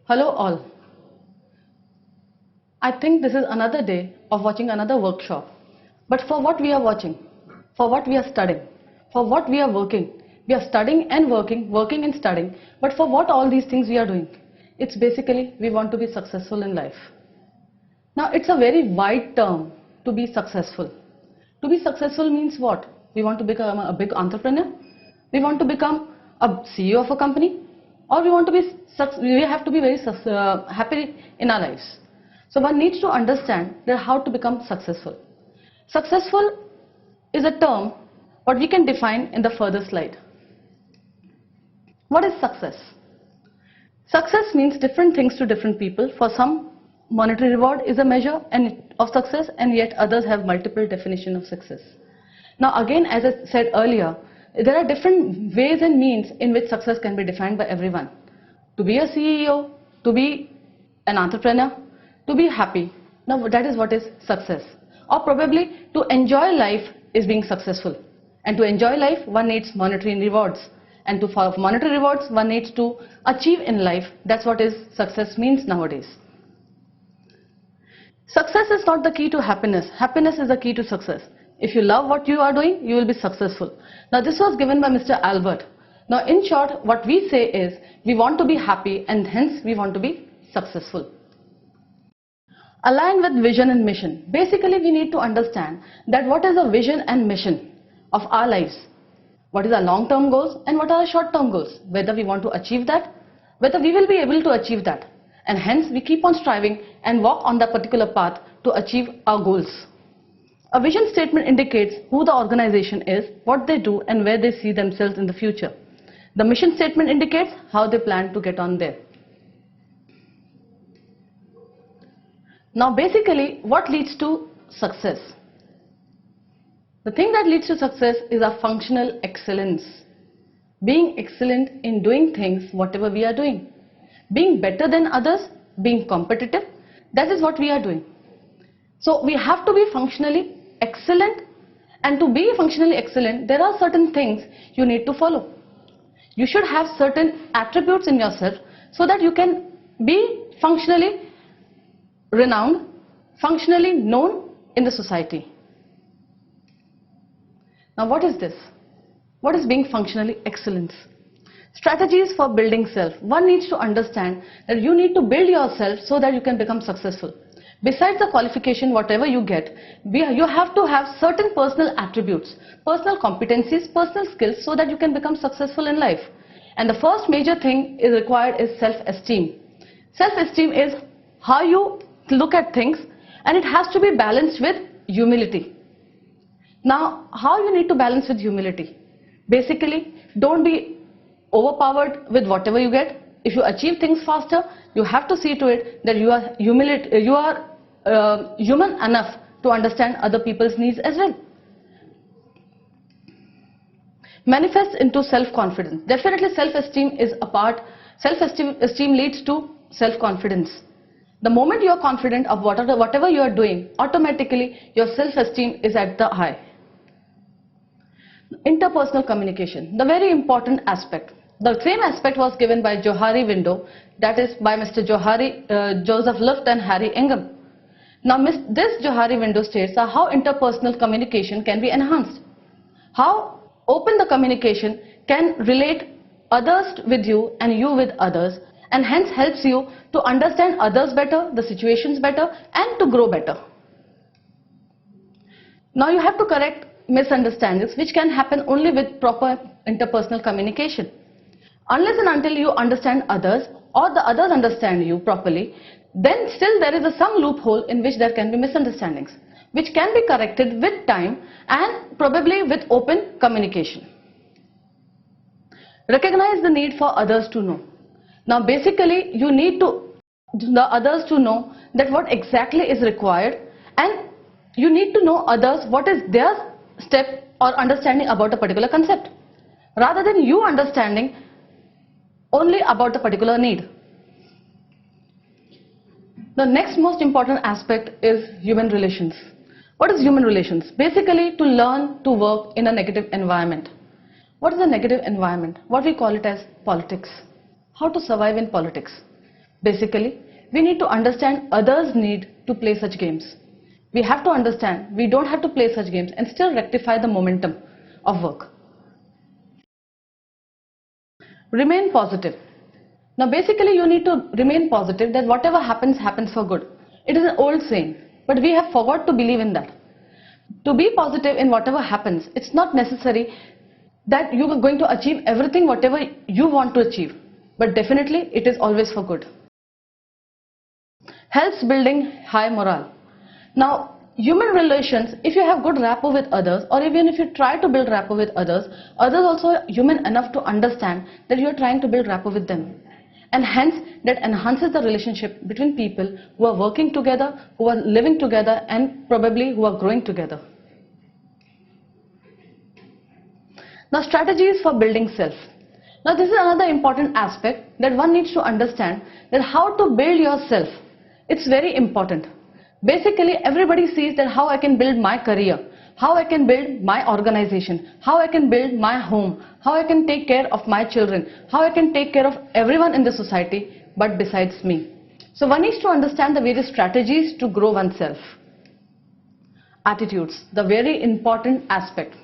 Hello all. I think this is another day of watching another workshop. But for what we are watching, for what we are studying, for what we are working, we are studying and working, working and studying. But for what all these things we are doing? It's basically we want to be successful in life. Now it's a very wide term to be successful. To be successful means what? We want to become a big entrepreneur? We want to become a CEO of a company? Or we have to be very happy in our lives. So one needs to understand that how to become successful. Successful is a term what we can define in the further slide. What is success? Success means different things to different people. For some, monetary reward is a measure of success, and yet others have multiple definitions of success. Now again, as I said earlier, there are different ways and means in which success can be defined by everyone. To be a CEO, to be an entrepreneur, to be happy. Now that is what is success. Or probably to enjoy life is being successful. And to enjoy life, one needs monetary rewards. And for monetary rewards, one needs to achieve in life. That's what is success means nowadays. Success is not the key to happiness. Happiness is the key to success. If you love what you are doing, you will be successful. Now this was given by Mr. Albert. Now in short, what we say is, we want to be happy and hence we want to be successful. Align with vision and mission. Basically we need to understand that what is the vision and mission of our lives. What is our long-term goals and what are our short-term goals. Whether we want to achieve that, whether we will be able to achieve that. And hence we keep on striving and walk on that particular path to achieve our goals. A vision statement indicates who the organization is, what they do and where they see themselves in the future. The mission statement indicates how they plan to get on there. Now basically, what leads to success? The thing that leads to success is a functional excellence. Being excellent in doing things, whatever we are doing. Being better than others, being competitive, that is what we are doing. So we have to be functionally excellent, and to be functionally excellent, there are certain things you need to follow. You should have certain attributes in yourself so that you can be functionally renowned, functionally known in the society. Now what is this? What is being functionally excellent? Strategies for building self. One needs to understand that you need to build yourself so that you can become successful. Besides the qualification, whatever you get, you have to have certain personal attributes, personal competencies, personal skills so that you can become successful in life. And the first major thing is required is self-esteem. Self-esteem is how you look at things, and it has to be balanced with humility. Now, how you need to balance with humility? Basically, don't be overpowered with whatever you get. If you achieve things faster, you have to see to it that you are human enough to understand other people's needs as well. Manifest into self-confidence. Definitely self-esteem is a part. Self-esteem leads to self-confidence. The moment you are confident of whatever you are doing, automatically your self-esteem is at the high. Interpersonal communication, the very important aspect. The same aspect was given by Johari window, that is by Mr. Joseph Luft and Harry Ingham. Now this Johari window states how interpersonal communication can be enhanced. How open the communication can relate others with you and you with others, and hence helps you to understand others better, the situations better, and to grow better. Now you have to correct misunderstandings which can happen only with proper interpersonal communication. Unless and until you understand others or the others understand you properly, then still there is some loophole in which there can be misunderstandings, which can be corrected with time and probably with open communication. Recognize the need for others to know. Now basically you need the others to know that what exactly is required, and you need to know others what is their step or understanding about a particular concept, rather than you understanding only about the particular need. The next most important aspect is human relations. What is human relations? Basically to learn to work in a negative environment. What is a negative environment? What we call it as politics. How to survive in politics. Basically, we need to understand others' need to play such games. We have to understand we don't have to play such games and still rectify the momentum of work. Remain positive. Now basically you need to remain positive that whatever happens, happens for good. It is an old saying, but we have forgot to believe in that. To be positive in whatever happens, it's not necessary that you are going to achieve everything whatever you want to achieve, but definitely it is always for good. Helps building high morale. Now, human relations, if you have good rapport with others, or even if you try to build rapport with others, others also are human enough to understand that you are trying to build rapport with them. And hence, that enhances the relationship between people who are working together, who are living together, and probably who are growing together. Now, strategies for building self. Now, this is another important aspect that one needs to understand, that how to build yourself. It's very important. Basically, everybody sees that how I can build my career, how I can build my organization, how I can build my home, how I can take care of my children, how I can take care of everyone in the society, but besides me. So one needs to understand the various strategies to grow oneself. Attitudes, the very important aspect.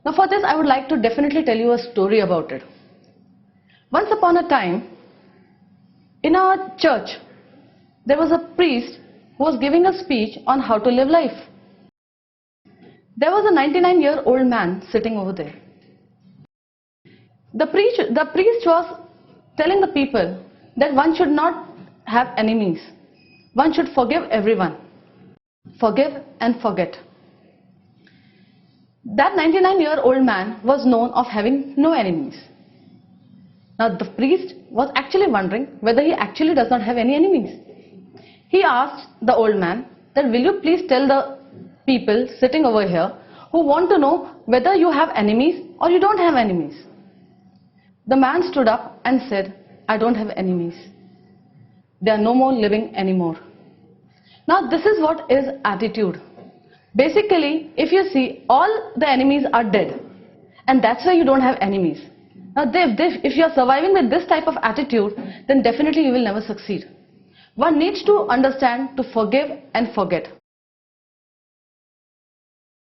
Now for this, I would like to definitely tell you a story about it. Once upon a time, in our church, there was a priest who was giving a speech on how to live life. There was a 99-year-old man sitting over there. The priest was telling the people that one should not have enemies. One should forgive everyone. Forgive and forget. That 99-year-old man was known of having no enemies. Now the priest was actually wondering whether he actually does not have any enemies. He asked the old man that, will you please tell the people sitting over here who want to know whether you have enemies or you don't have enemies. The man stood up and said, I don't have enemies. They are no more living anymore. Now this is what is attitude. Basically, if you see, all the enemies are dead, and that's why you don't have enemies. Now if you are surviving with this type of attitude, then definitely you will never succeed. One needs to understand to forgive and forget.